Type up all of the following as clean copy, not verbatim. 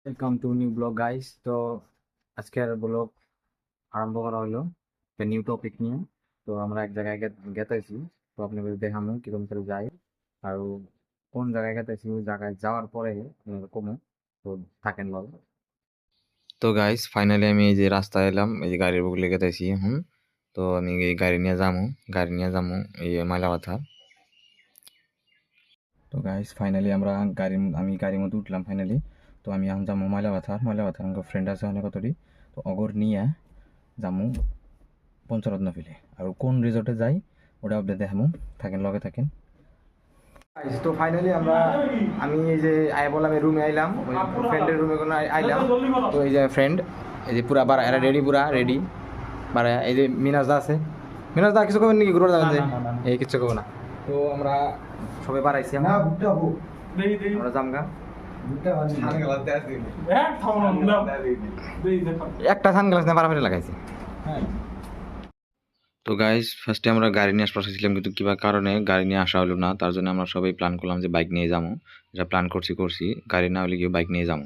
Welcome to new blog guys. তো আজকের blog আরম্ভ করা হলো একটা নিউ টপিক নিয়ে। তো আমরা এক জায়গায় গেতেছি, তো আপনাদের দেখামো কিরকম করে যাই আর কোন জায়গায় গেতেছি, ওই জায়গায় যাওয়ার পরে কমে। তো থাকেন বল। তো গাইস ফাইনালি আমি এই যে রাস্তায় এলাম, এই যে গাড়ির বুক লেগে গেছি এখন। তো আমি এই গাড়ি নিয়ে যাবো এই মাইলাবাথা। তো গাইস ফাইনালি আমি গাড়ির মধ্যে উঠলাম ফাইনালি। তো আমি এখন যাবো ময়লাবাথার আমার ফ্রেন্ড আছে অনেক কতটি। তো অগর নিয়ে যামু পঞ্চরত্ন ফিলে আর কোন রিসোর্টে যাই ওটা আপডেট দেখামু, থাকেন লগে থাকেন। তো ফাইনালি আমি এই যে বললাম এই রুমে আইলাম, ফ্রেন্ডের রুমে কোনো আইলাম। তো এই যে ফ্রেন্ড এই যে পুরা বারা এরা রেডি, পুরা রেডি বারা। এই যে মিনাজদা আছে, মিনাজদা কিছু করবেন নাকি ঘুরে যাবেন? যে এই কিছু করবো না। তো আমরা সবাই বাড়াইছি, আমরা জামগা একটা সানগ্লাস না বারাবারি লাগাইছি। তো গাইজ ফার্স্টে আমরা গাড়ি নিয়ে আসতে ছিলাম, কিন্তু কিবা কারণে গাড়ি নিয়ে আসা হলো না। তার জন্য আমরা সবাই প্ল্যান করলাম যে বাইক নিয়ে যাবো। যেটা প্ল্যান করছি গাড়ি না হলে গিয়ে বাইক নিয়ে যাবো।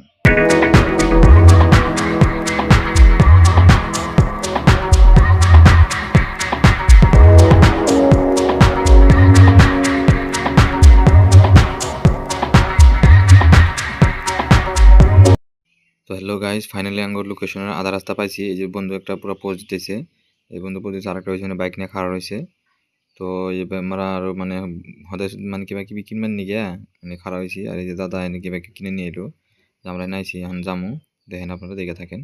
তো হ্যালো গাইজ, ফাইনালি আঙ্গুর লোকেশনের আধা রাস্তা পাইছি। এই যে বন্ধু একটা পুরো পোস্ট দিতেছে, এই বন্ধু পোস্ট দিতেছে, আরেকটা ওইখানে বাইক নিয়ে খাড়া রয়েছে। তো এই আমরা আরো মানে হঠাৎ মানে কিবা কিবি কিনবেন নি গিয়া মানে খাড়া হয়েছি। আর এই যে দাদা এনে কিবা কিনে নিয়ে এলো, আমরা নাইছি এখন যামু, দেখেন আপনারা দেখে থাকেন।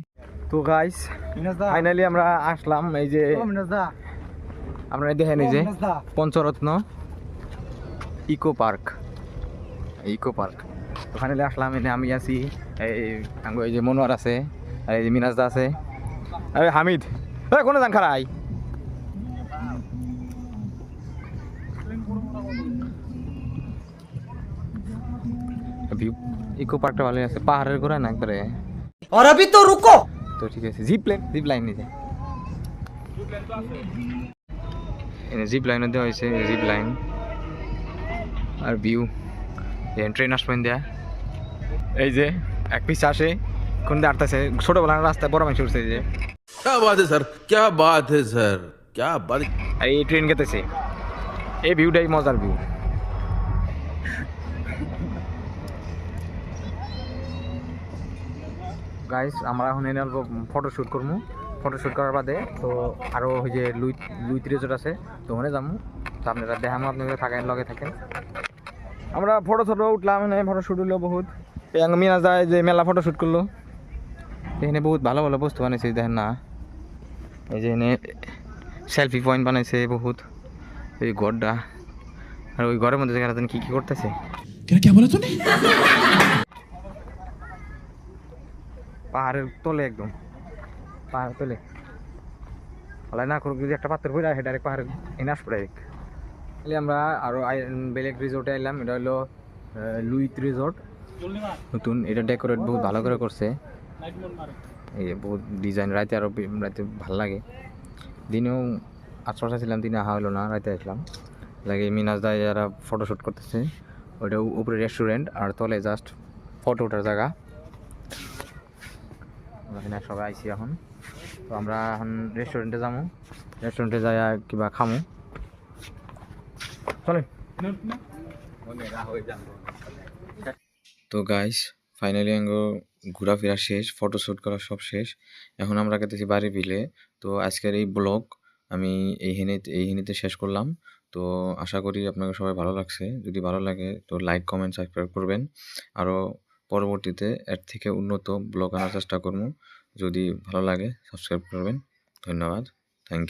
তো গাইস ফাইনালি আমরা আসলাম এই যে আপনারা দেখেন এই যে পঞ্চরত্ন ইকো পার্ক। তো ফাইনালি আসলাম, এনে আমি আছি, এই যে মনোয়ার আছে, আর এই যে মিনাজদা আছে, আরে হামিদ কোনো যান খারাই। ইকো পার্কটা ভালোই আছে, পাহাড়ের ঘোরা না একবারে। আর अभी तो रुको। তো ঠিক আছে, জিপ লাইন নিতে জিপ লাইনও দেওয়া হয়েছে, জিপ লাইন আর ভিউ। ট্রেন আসবেন দেয়া এই যে এক পিস আসে কোন দিয়ে আটতেছে, ছোটবেলার রাস্তায় বড় মানুষ উঠছে যে। क्या बात है सर, क्या बात है सर, क्या बात। আর এই ট্রেন গেতেছে, এই ভিউটাই মজার ভিউ। গাইস আমরা এখন এনে অল্প ফটোশ্যুট করবো, ফটোশ্যুট করার বাদে তো আরও ওই যে লুইত রিসোর্ট আছে, তো ওখানে যাবো। তো আপনারা দেখামো, আপনাদের থাকেন লগে থাকেন। আমরা ফটো উঠলাম, এখানে ফটোশ্যুট হলো বহুত। এই মিনাজ দা যে মেলা ফটোশ্যুট করলো, এখানে বহুত ভালো ভালো বস্তু বানাইছে দেখেন না। এই যে এখানে সেলফি পয়েন্ট বানাইছে বহুত, এই ঘরটা। আর ওই ঘরের মধ্যে যেখানে কি কি করতেছে, পাহাড়ের তলে, একদম পাহাড়ের তলে হলাই না করুক, যদি একটা পাত্র পড়ে আসে ডাইরেক্ট পাহাড়ের এনে আসবো ডাইরেক্ট। আমরা আরও বেলেগ রিসোর্টে এলাম, এটা হলো লুইত রিসোর্ট নতুন। এটা ডেকোরেট বহুত ভালো করে করছে, এই যে বহুত ডিজাইন। রাতে আরও রাতে ভালো লাগে, দিনেও আশপাশে ছিলাম, দিনে আহা হলো না, রাতে আসলাম। লাগে মিনাজ দা যারা ফটোশ্যুট করতেছে, ওইটা উপরে রেস্টুরেন্ট আর তলে জাস্ট ফটো ওঠার জায়গা। এখানে সবাই আইসি এখন। তো আমরা এখন রেস্টুরেন্টে যাবো, রেস্টুরেন্টে যাই কিবা খামো, চলেন। তো গাইস ফাইনালি ঘোরাফেরা শেষ, ফটোশ্যুট করা সব শেষ। এখন আমরা গেতেছি বাড়ি বিলে। তো আজকের এই ব্লগ আমি এইখানেতে শেষ করলাম। তো আশা করি আপনাকে সবাই ভালো লাগছে। যদি ভালো লাগে তো লাইক, কমেন্ট, সাবস্ক্রাইব করবেন। আরও পরবর্তীতে এর থেকে উন্নত ব্লগ আনার চেষ্টা করবো। যদি ভালো লাগে সাবস্ক্রাইব করবেন। ধন্যবাদ, থ্যাংক ইউ।